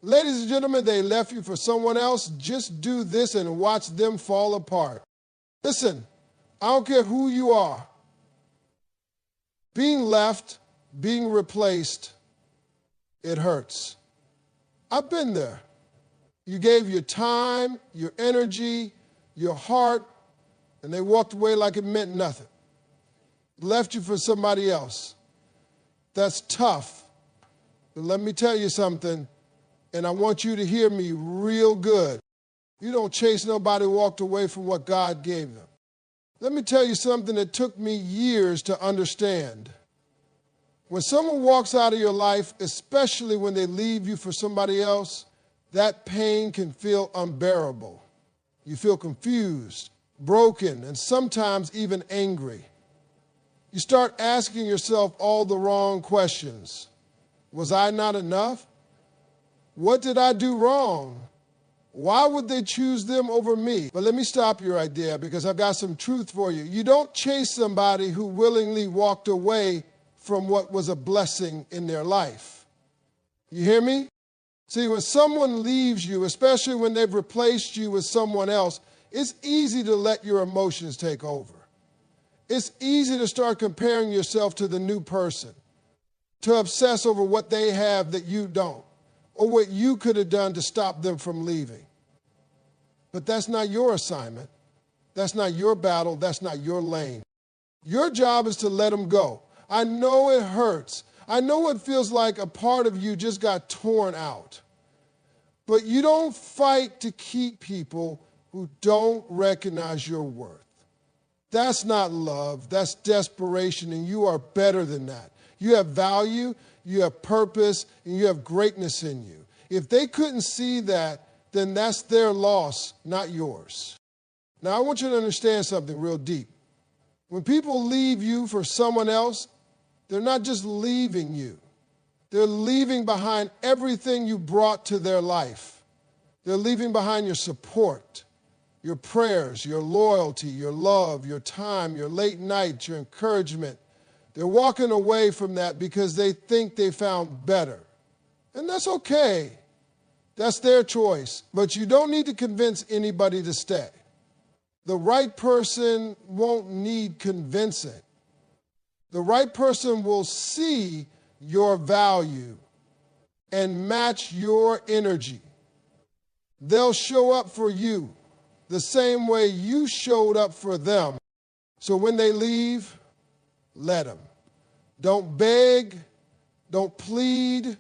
Ladies and gentlemen, they left you for someone else. Just do this and watch them fall apart. Listen, I don't care who you are. Being left, being replaced, it hurts. I've been there. You gave your time, your energy, your heart, and they walked away like it meant nothing. Left you for somebody else. That's tough. But let me tell you something, and I want you to hear me real good. You don't chase nobody who walked away from what God gave them. Let me tell you something that took me years to understand. When someone walks out of your life, especially when they leave you for somebody else, that pain can feel unbearable. You feel confused, broken, and sometimes even angry. You start asking yourself all the wrong questions. Was I not enough? What did I do wrong? Why would they choose them over me? But let me stop you right there because I've got some truth for you. You don't chase somebody who willingly walked away from what was a blessing in their life. You hear me? See, when someone leaves you, especially when they've replaced you with someone else, it's easy to let your emotions take over. It's easy to start comparing yourself to the new person, to obsess over what they have that you don't, or what you could have done to stop them from leaving. But that's not your assignment. That's not your battle. That's not your lane. Your job is to let them go. I know it hurts. I know it feels like a part of you just got torn out. But you don't fight to keep people who don't recognize your worth. That's not love. That's desperation, and you are better than that. You have value, you have purpose, and you have greatness in you. If they couldn't see that, then that's their loss, not yours. Now, I want you to understand something real deep. When people leave you for someone else, they're not just leaving you. They're leaving behind everything you brought to their life. They're leaving behind your support, your prayers, your loyalty, your love, your time, your late nights, your encouragement. They're walking away from that because they think they found better. And that's okay. That's their choice. But you don't need to convince anybody to stay. The right person won't need convincing. The right person will see your value and match your energy. They'll show up for you the same way you showed up for them. So when they leave, let them. Don't beg, don't plead,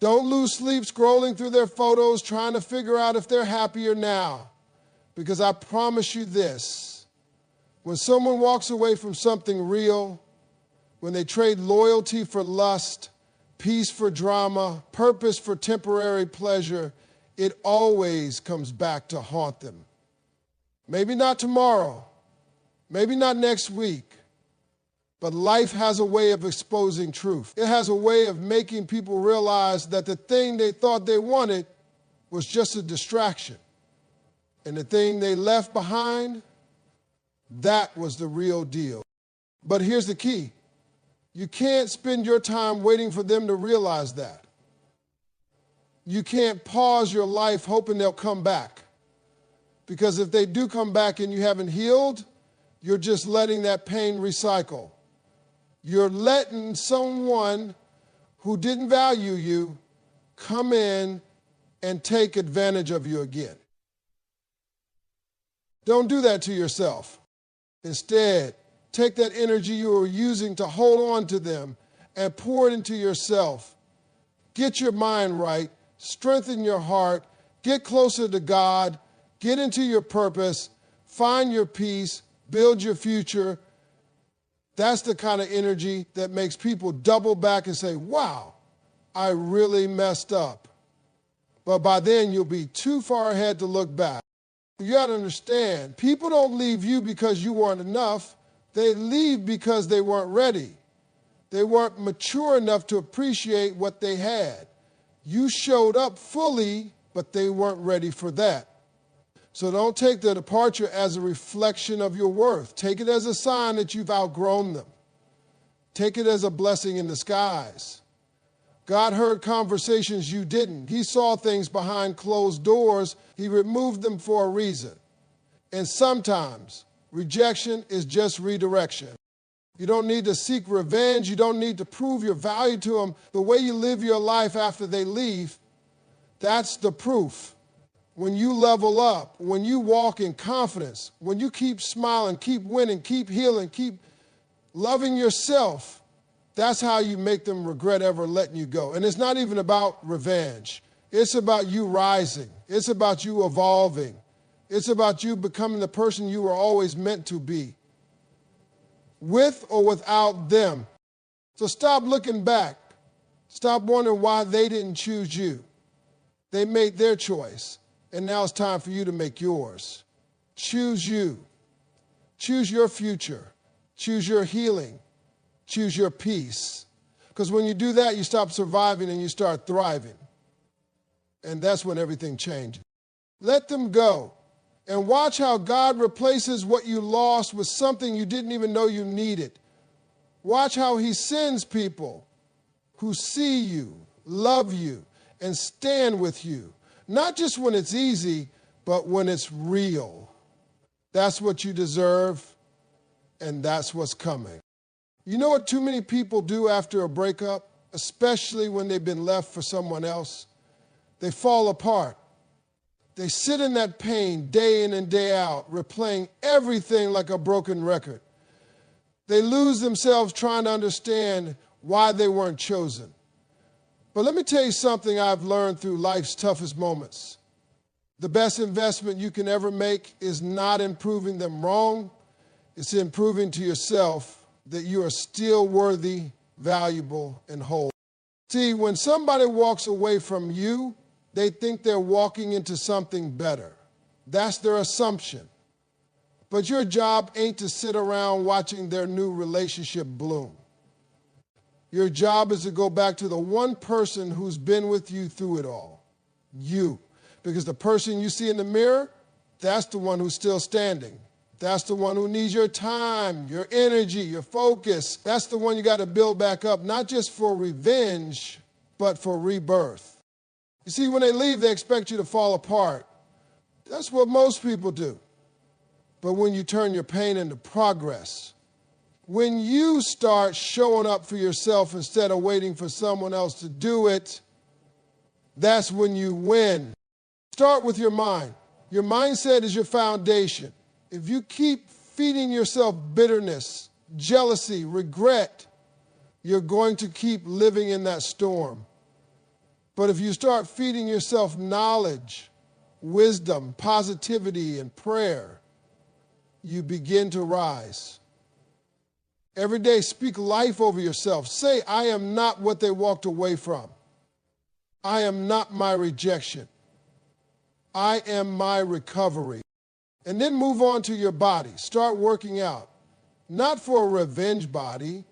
don't lose sleep scrolling through their photos trying to figure out if they're happier now. Because I promise you this, when someone walks away from something real, when they trade loyalty for lust, peace for drama, purpose for temporary pleasure, it always comes back to haunt them. Maybe not tomorrow, maybe not next week, but life has a way of exposing truth. It has a way of making people realize that the thing they thought they wanted was just a distraction. And the thing they left behind, that was the real deal. But here's the key. You can't spend your time waiting for them to realize that. You can't pause your life hoping they'll come back. Because if they do come back and you haven't healed, you're just letting that pain recycle. You're letting someone who didn't value you come in and take advantage of you again. Don't do that to yourself. Instead, take that energy you were using to hold on to them and pour it into yourself. Get your mind right, strengthen your heart, get closer to God, get into your purpose, find your peace, build your future. That's the kind of energy that makes people double back and say, wow, I really messed up. But by then, you'll be too far ahead to look back. You got to understand, people don't leave you because you weren't enough. They leave because they weren't ready. They weren't mature enough to appreciate what they had. You showed up fully, but they weren't ready for that. So don't take the departure as a reflection of your worth. Take it as a sign that you've outgrown them. Take it as a blessing in disguise. God heard conversations you didn't. He saw things behind closed doors. He removed them for a reason. And sometimes rejection is just redirection. You don't need to seek revenge. You don't need to prove your value to them. The way you live your life after they leave, that's the proof. When you level up, when you walk in confidence, when you keep smiling, keep winning, keep healing, keep loving yourself, that's how you make them regret ever letting you go. And it's not even about revenge. It's about you rising. It's about you evolving. It's about you becoming the person you were always meant to be, with or without them. So stop looking back. Stop wondering why they didn't choose you. They made their choice, and now it's time for you to make yours. Choose you. Choose your future. Choose your healing. Choose your peace. Because when you do that, you stop surviving and you start thriving. And that's when everything changes. Let them go. And watch how God replaces what you lost with something you didn't even know you needed. Watch how he sends people who see you, love you, and stand with you. Not just when it's easy, but when it's real. That's what you deserve, and that's what's coming. You know what too many people do after a breakup, especially when they've been left for someone else? They fall apart. They sit in that pain day in and day out, replaying everything like a broken record. They lose themselves trying to understand why they weren't chosen. But let me tell you something I've learned through life's toughest moments. The best investment you can ever make is not in proving them wrong. It's in proving to yourself that you are still worthy, valuable, and whole. See, when somebody walks away from you, they think they're walking into something better. That's their assumption. But your job ain't to sit around watching their new relationship bloom. Your job is to go back to the one person who's been with you through it all, you. Because the person you see in the mirror, that's the one who's still standing. That's the one who needs your time, your energy, your focus. That's the one you got to build back up, not just for revenge, but for rebirth. You see, when they leave, they expect you to fall apart. That's what most people do. But when you turn your pain into progress, when you start showing up for yourself instead of waiting for someone else to do it, that's when you win. Start with your mind. Your mindset is your foundation. If you keep feeding yourself bitterness, jealousy, regret, you're going to keep living in that storm. But if you start feeding yourself knowledge, wisdom, positivity, and prayer, you begin to rise. Every day, speak life over yourself. Say, I am not what they walked away from. I am not my rejection. I am my recovery. And then move on to your body. Start working out. Not for a revenge body,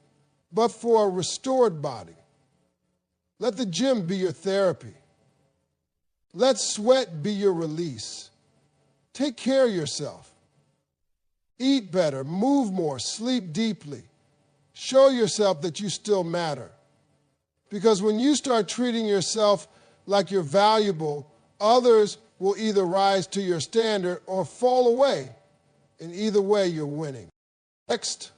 but for a restored body. Let the gym be your therapy. Let sweat be your release. Take care of yourself. Eat better, move more, sleep deeply. Show yourself that you still matter. Because when you start treating yourself like you're valuable, others will either rise to your standard or fall away. And either way, you're winning. Next,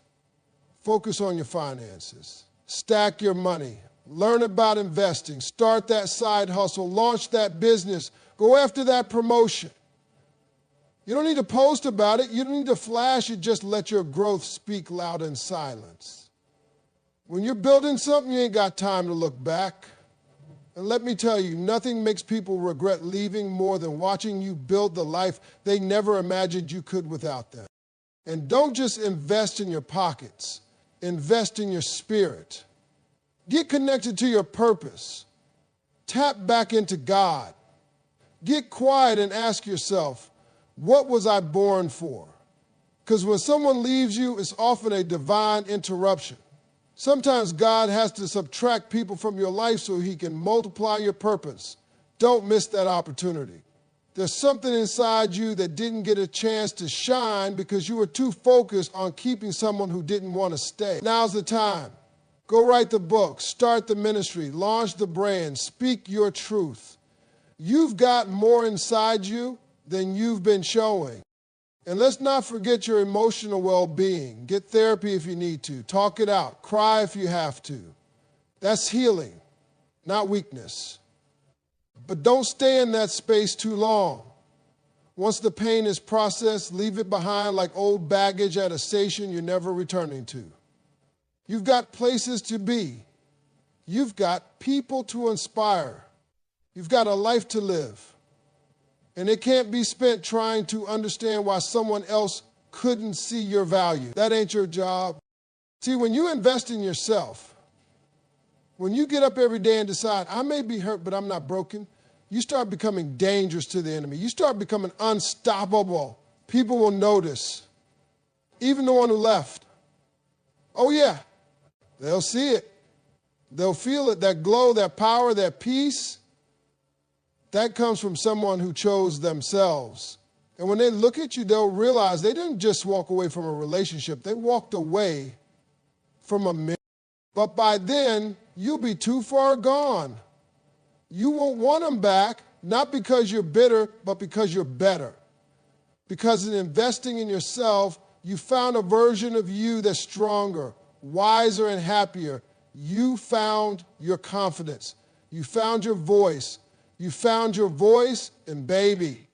focus on your finances. Stack your money. Learn about investing. Start that side hustle. Launch that business. Go after that promotion. You don't need to post about it. You don't need to flash it. Just let your growth speak loud in silence. When you're building something, you ain't got time to look back. And let me tell you, nothing makes people regret leaving more than watching you build the life they never imagined you could without them. And don't just invest in your pockets. Invest in your spirit. Get connected to your purpose. Tap back into God. Get quiet and ask yourself, what was I born for? Because when someone leaves you, it's often a divine interruption. Sometimes God has to subtract people from your life so he can multiply your purpose. Don't miss that opportunity. There's something inside you that didn't get a chance to shine because you were too focused on keeping someone who didn't want to stay. Now's the time. Go write the book, start the ministry, launch the brand, speak your truth. You've got more inside you than you've been showing. And let's not forget your emotional well-being. Get therapy if you need to. Talk it out. Cry if you have to. That's healing, not weakness. But don't stay in that space too long. Once the pain is processed, leave it behind like old baggage at a station you're never returning to. You've got places to be. You've got people to inspire. You've got a life to live. And it can't be spent trying to understand why someone else couldn't see your value. That ain't your job. See, when you invest in yourself, when you get up every day and decide, I may be hurt, but I'm not broken, you start becoming dangerous to the enemy. You start becoming unstoppable. People will notice. Even the one who left. Oh, yeah. They'll see it. They'll feel it, that glow, that power, that peace. That comes from someone who chose themselves. And when they look at you, they'll realize they didn't just walk away from a relationship. They walked away from a marriage. But by then, you'll be too far gone. You won't want them back, not because you're bitter, but because you're better. Because in investing in yourself, you found a version of you that's stronger, wiser, and happier. You found your confidence. You found your voice. You found your voice, and baby,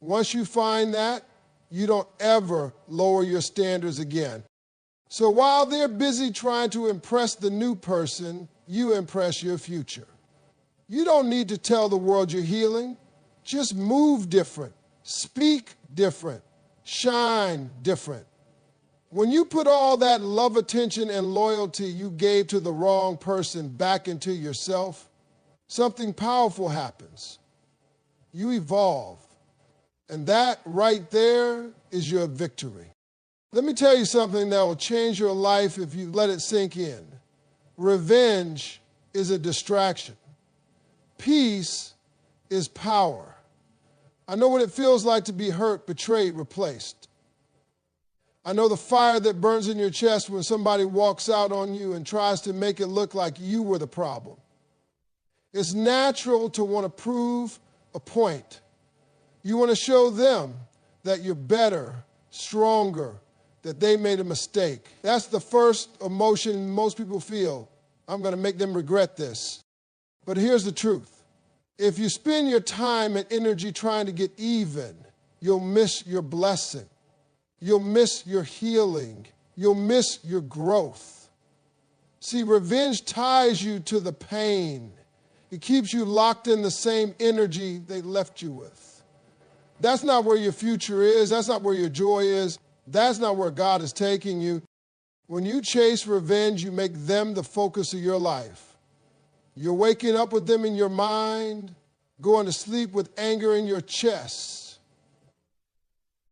once you find that, you don't ever lower your standards again. So while they're busy trying to impress the new person, you impress your future. You don't need to tell the world you're healing. Just move different, speak different, shine different. When you put all that love, attention, and loyalty you gave to the wrong person back into yourself, something powerful happens. You evolve. And that right there is your victory. Let me tell you something that will change your life if you let it sink in. Revenge is a distraction. Peace is power. I know what it feels like to be hurt, betrayed, replaced. I know the fire that burns in your chest when somebody walks out on you and tries to make it look like you were the problem. It's natural to want to prove a point. You want to show them that you're better, stronger, that they made a mistake. That's the first emotion most people feel. I'm going to make them regret this. But here's the truth. If you spend your time and energy trying to get even, you'll miss your blessing. You'll miss your healing. You'll miss your growth. See, revenge ties you to the pain. It keeps you locked in the same energy they left you with. That's not where your future is. That's not where your joy is. That's not where God is taking you. When you chase revenge, you make them the focus of your life. You're waking up with them in your mind, going to sleep with anger in your chest.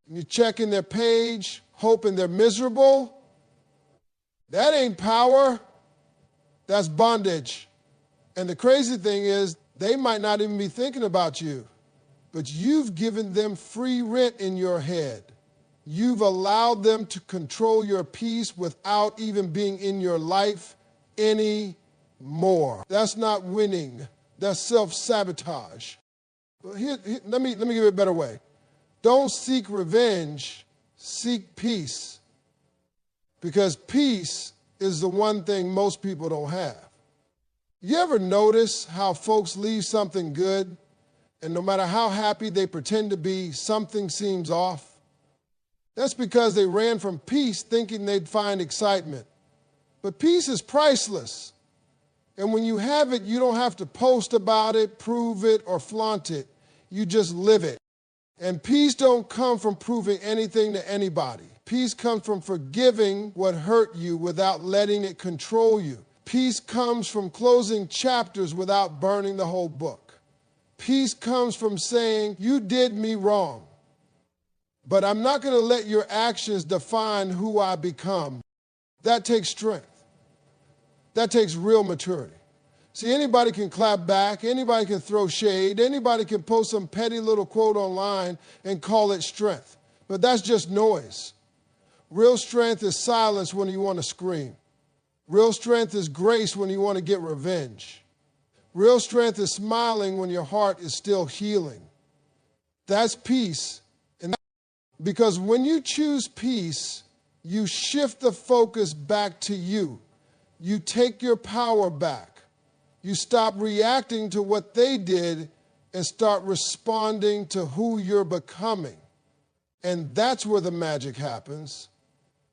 You're checking their page, hoping they're miserable. That ain't power. That's bondage. And the crazy thing is, they might not even be thinking about you, but you've given them free rent in your head. You've allowed them to control your peace without even being in your life anymore. That's not winning. That's self-sabotage. Well, let me give it a better way. Don't seek revenge, seek peace. Because peace is the one thing most people don't have. You ever notice how folks leave something good, and no matter how happy they pretend to be, something seems off? That's because they ran from peace thinking they'd find excitement. But peace is priceless. And when you have it, you don't have to post about it, prove it, or flaunt it. You just live it. And peace don't come from proving anything to anybody. Peace comes from forgiving what hurt you without letting it control you. Peace comes from closing chapters without burning the whole book. Peace comes from saying, you did me wrong, but I'm not going to let your actions define who I become. That takes strength. That takes real maturity. See, anybody can clap back, anybody can throw shade, anybody can post some petty little quote online and call it strength. But that's just noise. Real strength is silence when you want to scream. Real strength is grace when you want to get revenge. Real strength is smiling when your heart is still healing. That's peace. Because when you choose peace, you shift the focus back to you. You take your power back. You stop reacting to what they did and start responding to who you're becoming. And that's where the magic happens.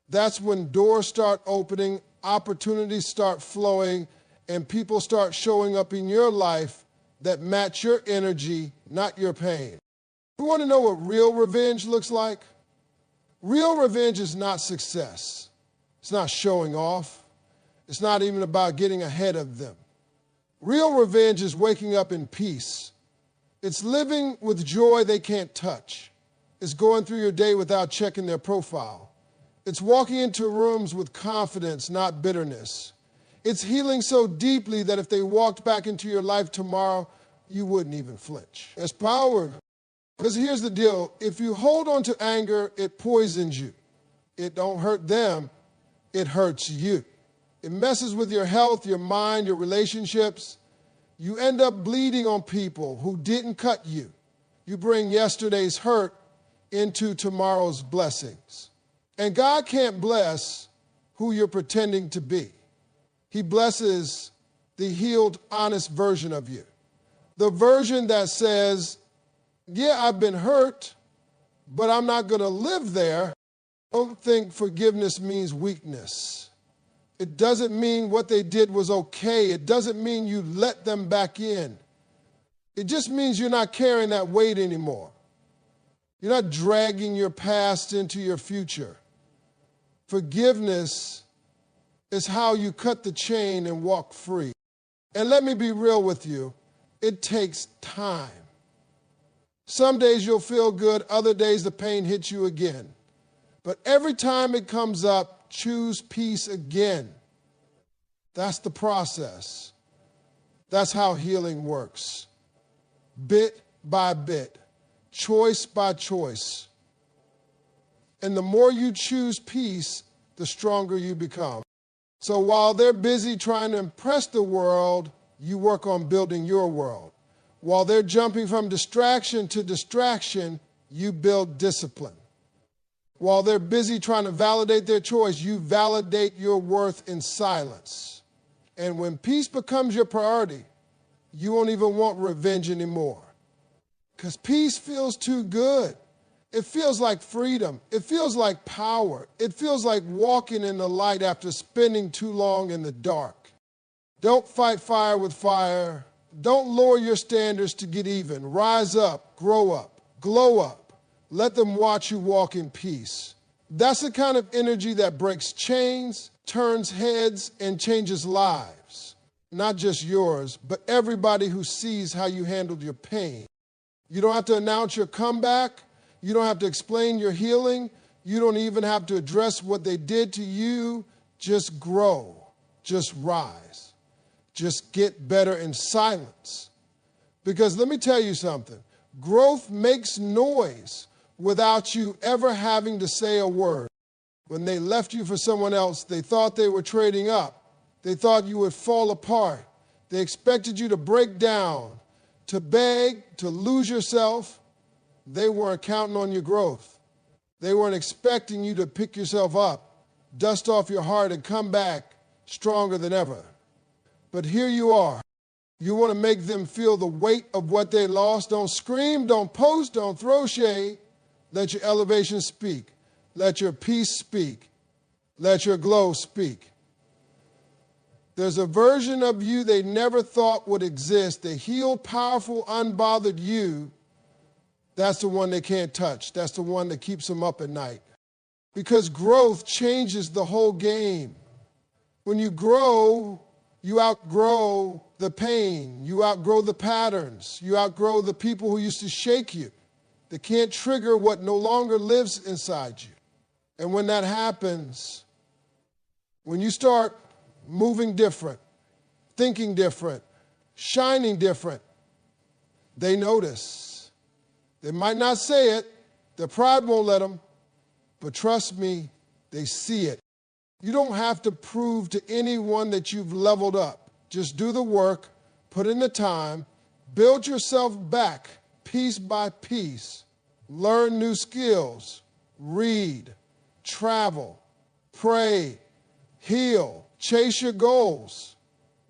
That's when doors start opening, opportunities start flowing, and people start showing up in your life that match your energy, not your pain. You want to know what real revenge looks like? Real revenge is not success. It's not showing off. It's not even about getting ahead of them. Real revenge is waking up in peace. It's living with joy they can't touch. It's going through your day without checking their profile. It's walking into rooms with confidence, not bitterness. It's healing so deeply that if they walked back into your life tomorrow, you wouldn't even flinch. It's power. Because here's the deal. If you hold on to anger, it poisons you. It don't hurt them. It hurts you. It messes with your health, your mind, your relationships. You end up bleeding on people who didn't cut you. You bring yesterday's hurt into tomorrow's blessings. And God can't bless who you're pretending to be. He blesses the healed, honest version of you. The version that says, yeah, I've been hurt, but I'm not going to live there. Don't think forgiveness means weakness. It doesn't mean what they did was okay. It doesn't mean you let them back in. It just means you're not carrying that weight anymore. You're not dragging your past into your future. Forgiveness is how you cut the chain and walk free. And let me be real with you. It takes time. Some days you'll feel good, other days the pain hits you again. But every time it comes up, choose peace again. That's the process. That's how healing works. Bit by bit, choice by choice. And the more you choose peace, the stronger you become. So while they're busy trying to impress the world, you work on building your world. While they're jumping from distraction to distraction, you build discipline. While they're busy trying to validate their choice, you validate your worth in silence. And when peace becomes your priority, you won't even want revenge anymore. Because peace feels too good. It feels like freedom. It feels like power. It feels like walking in the light after spending too long in the dark. Don't fight fire with fire. Don't lower your standards to get even. Rise up, grow up, glow up. Let them watch you walk in peace. That's the kind of energy that breaks chains, turns heads, and changes lives. Not just yours, but everybody who sees how you handled your pain. You don't have to announce your comeback. You don't have to explain your healing. You don't even have to address what they did to you. Just grow. Just rise. Just get better in silence. Because let me tell you something. Growth makes noise without you ever having to say a word. When they left you for someone else, they thought they were trading up. They thought you would fall apart. They expected you to break down, to beg, to lose yourself. They weren't counting on your growth. They weren't expecting you to pick yourself up, dust off your heart, and come back stronger than ever. But here you are. You want to make them feel the weight of what they lost. Don't scream, don't post, don't throw shade. Let your elevation speak. Let your peace speak. Let your glow speak. There's a version of you they never thought would exist. The healed, powerful, unbothered you. That's the one they can't touch. That's the one that keeps them up at night. Because growth changes the whole game. When you grow, you outgrow the pain. You outgrow the patterns. You outgrow the people who used to shake you. They can't trigger what no longer lives inside you. And when that happens, when you start moving different, thinking different, shining different, they notice. They might not say it. Their pride won't let them. But trust me, they see it. You don't have to prove to anyone that you've leveled up. Just do the work, put in the time, build yourself back piece by piece, learn new skills, read, travel, pray, heal, chase your goals.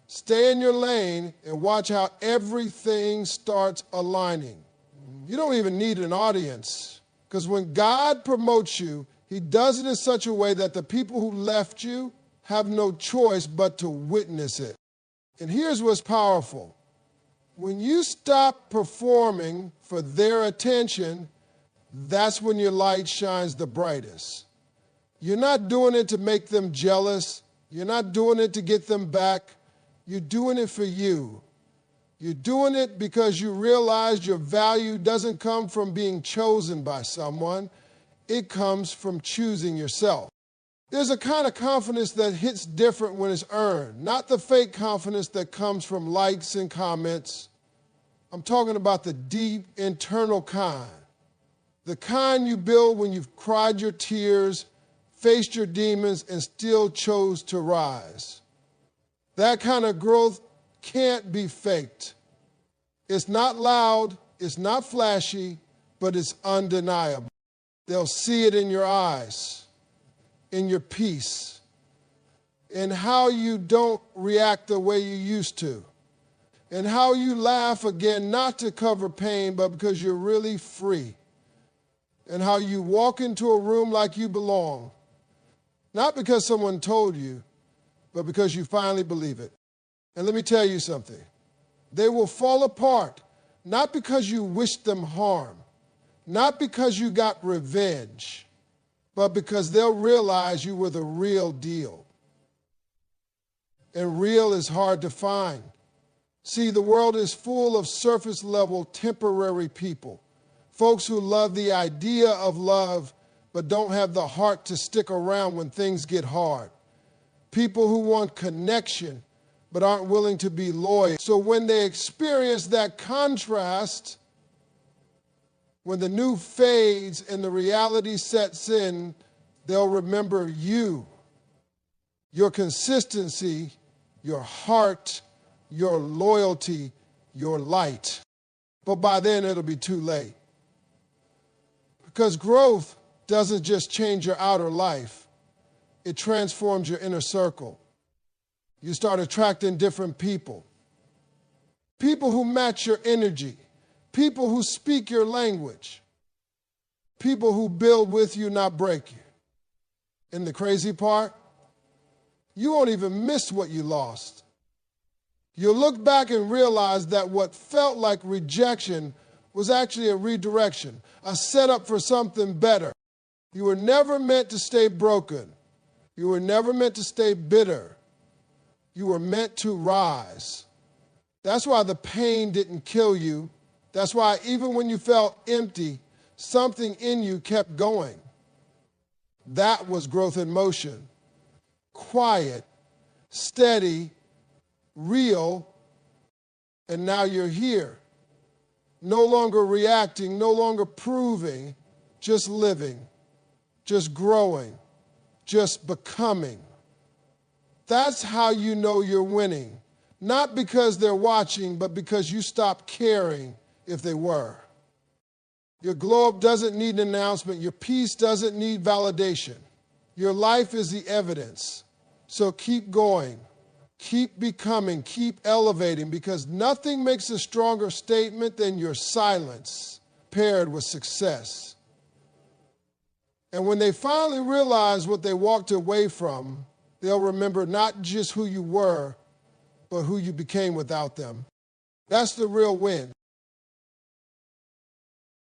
Stay in your lane and watch how everything starts aligning. You don't even need an audience, because when God promotes you, He does it in such a way that the people who left you have no choice but to witness it. And here's what's powerful. When you stop performing for their attention, that's when your light shines the brightest. You're not doing it to make them jealous. You're not doing it to get them back. You're doing it for you. You're doing it because you realize your value doesn't come from being chosen by someone. It comes from choosing yourself. There's a kind of confidence that hits different when it's earned, not the fake confidence that comes from likes and comments. I'm talking about the deep internal kind, the kind you build when you've cried your tears, faced your demons, and still chose to rise. That kind of growth can't be faked. It's not loud, it's not flashy, but it's undeniable. They'll see it in your eyes, in your peace, in how you don't react the way you used to, and how you laugh again, not to cover pain, but because you're really free, and how you walk into a room like you belong, not because someone told you, but because you finally believe it. And let me tell you something. They will fall apart, not because you wished them harm, not because you got revenge, but because they'll realize you were the real deal. And real is hard to find. See, the world is full of surface-level, temporary people, folks who love the idea of love, but don't have the heart to stick around when things get hard. People who want connection, but aren't willing to be loyal. So when they experience that contrast, when the new fades and the reality sets in, they'll remember you, your consistency, your heart, your loyalty, your light. But by then it'll be too late. Because growth doesn't just change your outer life, it transforms your inner circle. You start attracting different people. People who match your energy. People who speak your language. People who build with you, not break you. And the crazy part, you won't even miss what you lost. You'll look back and realize that what felt like rejection was actually a redirection, a setup for something better. You were never meant to stay broken. You were never meant to stay bitter. You were meant to rise. That's why the pain didn't kill you. That's why even when you felt empty, something in you kept going. That was growth in motion. Quiet, steady, real, and now you're here. No longer reacting, no longer proving, just living, just growing, just becoming. That's how you know you're winning. Not because they're watching, but because you stopped caring if they were. Your glow up doesn't need an announcement. Your peace doesn't need validation. Your life is the evidence. So keep going. Keep becoming. Keep elevating, because nothing makes a stronger statement than your silence paired with success. And when they finally realize what they walked away from, they'll remember not just who you were, but who you became without them. That's the real win.